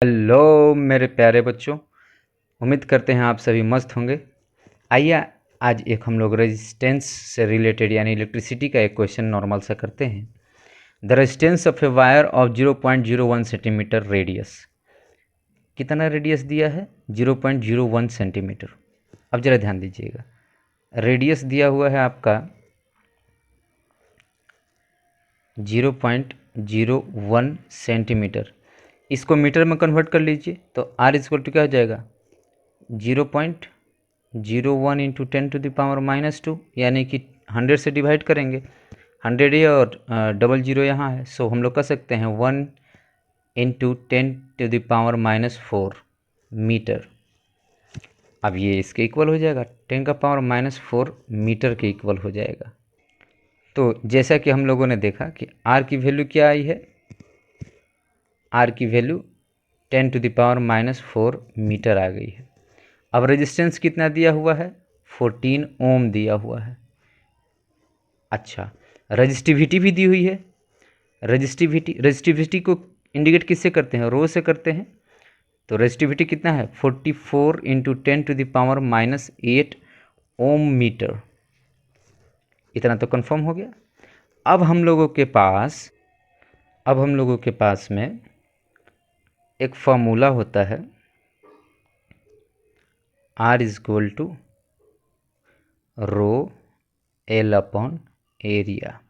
Hello मेरे प्यारे बच्चों, उम्मीद करते हैं आप सभी मस्त होंगे। आइए आज एक हम लोग रेजिस्टेंस से रिलेटेड यानी इलेक्ट्रिसिटी का एक क्वेश्चन नॉर्मल सा करते हैं। The resistance of a wire of 0.01 centimetre radius. कितना रेडियस दिया है? 0.01 सेंटीमीटर। अब ज़रा ध्यान दीजिएगा, रेडियस दिया हुआ है आपका 0.01 सेंटीमीटर। इसको मीटर में कन्वर्ट कर लीजिए तो R इक्वल टू क्या हो जाएगा? 0.01 इंटू 10⁻⁻², यानी कि 100 से डिवाइड करेंगे। 100 ये और डबल जीरो यहाँ है, सो हम लोग कर सकते हैं 1 इंटू 10⁻⁻4 मीटर। अब ये इसके इक्वल हो जाएगा, 10⁻⁻4 मीटर के इक्वल हो जाएगा। तो जैसा कि हम लोगों ने देखा कि R की वैल्यू क्या आई है, R की वैल्यू 10⁻⁻4 मीटर आ गई है। अब रेजिस्टेंस कितना दिया हुआ है? 14 ओम दिया हुआ है। अच्छा, रजिस्टिविटी भी दी हुई है। रजिस्टिविटी को इंडिकेट किससे करते हैं? रो से करते हैं। तो रजिस्टिविटी कितना है? 44 इंटू 10⁻⁻8 ओम मीटर। इतना तो कंफर्म हो गया। अब हम लोगों के पास में एक फॉर्मूला होता है, R equal to rho L upon area.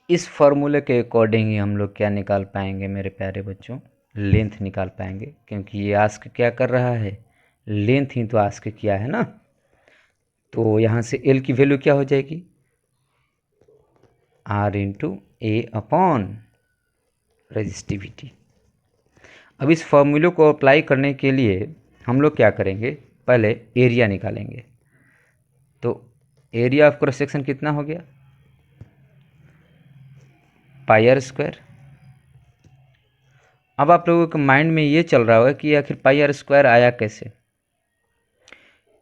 इस फॉर्मूले के अकॉर्डिंग ही हम लोग क्या निकाल पाएंगे मेरे प्यारे बच्चों? लेंथ निकाल पाएंगे, क्योंकि ये आस्क क्या कर रहा है? लेंथ ही तो आस्क किया है ना। तो यहाँ से L की वैल्यू क्या हो जाएगी? R इंटू ए अपॉन रजिस्टिविटी। अब इस फॉर्मूले को अप्लाई करने के लिए हम लोग क्या करेंगे? पहले एरिया निकालेंगे। तो एरिया ऑफ क्रॉस सेक्शन कितना हो गया? पाई आर स्क्वायर। अब आप लोगों के माइंड में ये चल रहा होगा कि आखिर पाई आर स्क्वायर आया कैसे?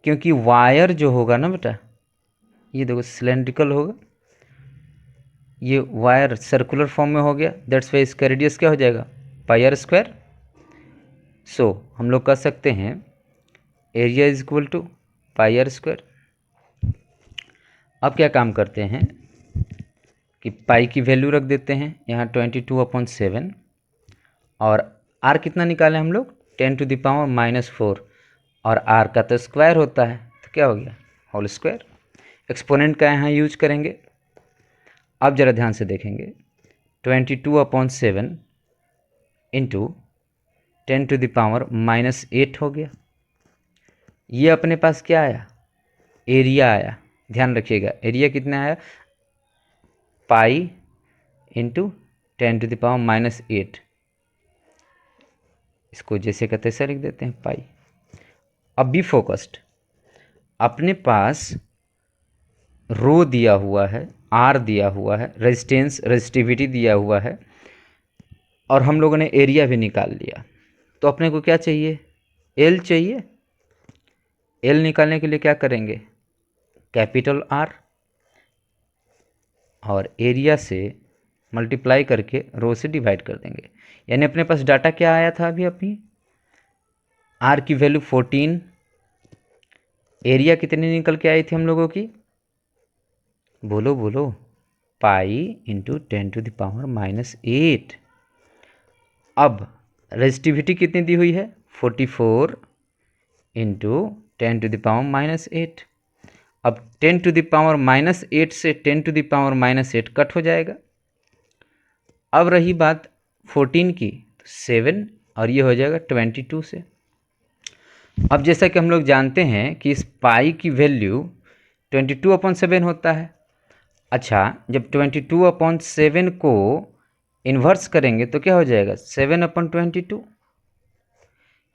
क्योंकि वायर जो होगा ना बेटा, ये देखो सिलेंड्रिकल होगा, ये वायर सर्कुलर फॉर्म में हो गया, दैट्स वाई इसका रेडियस क्या हो जाएगा? पाई आर स्क्वायर। सो हम लोग कह सकते हैं area is equal to pi r square. अब क्या काम करते हैं कि पाई की वैल्यू रख देते हैं यहाँ 22/7, और R कितना निकाले हम लोग? 10⁻⁻4, और R का तो स्क्वायर होता है, तो क्या हो गया? Whole square. एक्सपोनेंट का यहाँ यूज करेंगे। अब ज़रा ध्यान से देखेंगे, 22/7 इंटू 10⁻⁻8 हो गया। ये अपने पास क्या आया? एरिया आया। ध्यान रखिएगा, एरिया कितना आया? Pi into 10⁻⁻8। इसको जैसे का तैसा लिख देते हैं, पाई। अब बी फोकस्ड, अपने पास रो दिया हुआ है, आर दिया हुआ है, रेजिस्टिविटी दिया हुआ है, और हम लोगों ने एरिया भी निकाल लिया। तो अपने को क्या चाहिए? एल चाहिए। एल निकालने के लिए क्या करेंगे? कैपिटल R और एरिया से मल्टीप्लाई करके रो से डिवाइड कर देंगे। यानी अपने पास डाटा क्या आया था अभी? R की वैल्यू 14, एरिया कितनी निकल के आई थी हम लोगों की? बोलो बोलो। Pi into 10⁻⁻8। अब रेजिस्टिविटी कितनी दी हुई है? 44 इंटू 10⁻⁻8। अब 10⁻⁻8 से 10⁻⁻8 कट हो जाएगा। अब रही बात 14 की, तो 7, और ये हो जाएगा 22 से। अब जैसा कि हम लोग जानते हैं कि इस पाई की वैल्यू 22/7 होता है। अच्छा, जब 22/7 को इन्वर्स करेंगे तो क्या हो जाएगा? 7/22।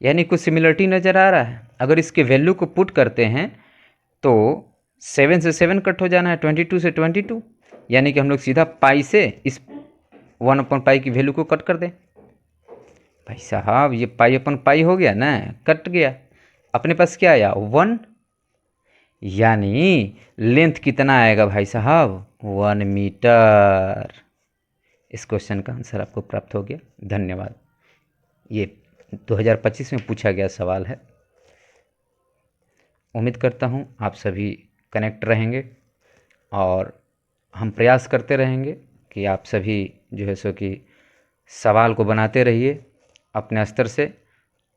यानी कुछ सिमिलरिटी नज़र आ रहा है। अगर इसके वैल्यू को पुट करते हैं तो 7 से 7 कट हो जाना है, 22 से 22, यानी कि हम लोग सीधा पाई से इस 1/पाई की वैल्यू को कट कर दें। भाई साहब, ये पाई अपन पाई हो गया ना, कट गया। अपने पास क्या आया? 1। यानी लेंथ कितना आएगा भाई साहब? 1 मीटर। इस क्वेश्चन का आंसर आपको प्राप्त हो गया। धन्यवाद। ये 2025 में पूछा गया सवाल है। उम्मीद करता हूँ आप सभी कनेक्ट रहेंगे और हम प्रयास करते रहेंगे कि आप सभी जो है सो कि सवाल को बनाते रहिए अपने स्तर से,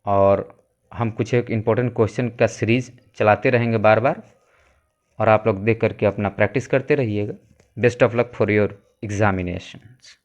और हम कुछ एक इम्पोर्टेंट क्वेश्चन का सीरीज़ चलाते रहेंगे बार बार, और आप लोग देख करके अपना प्रैक्टिस करते रहिएगा। Best of luck for your examinations.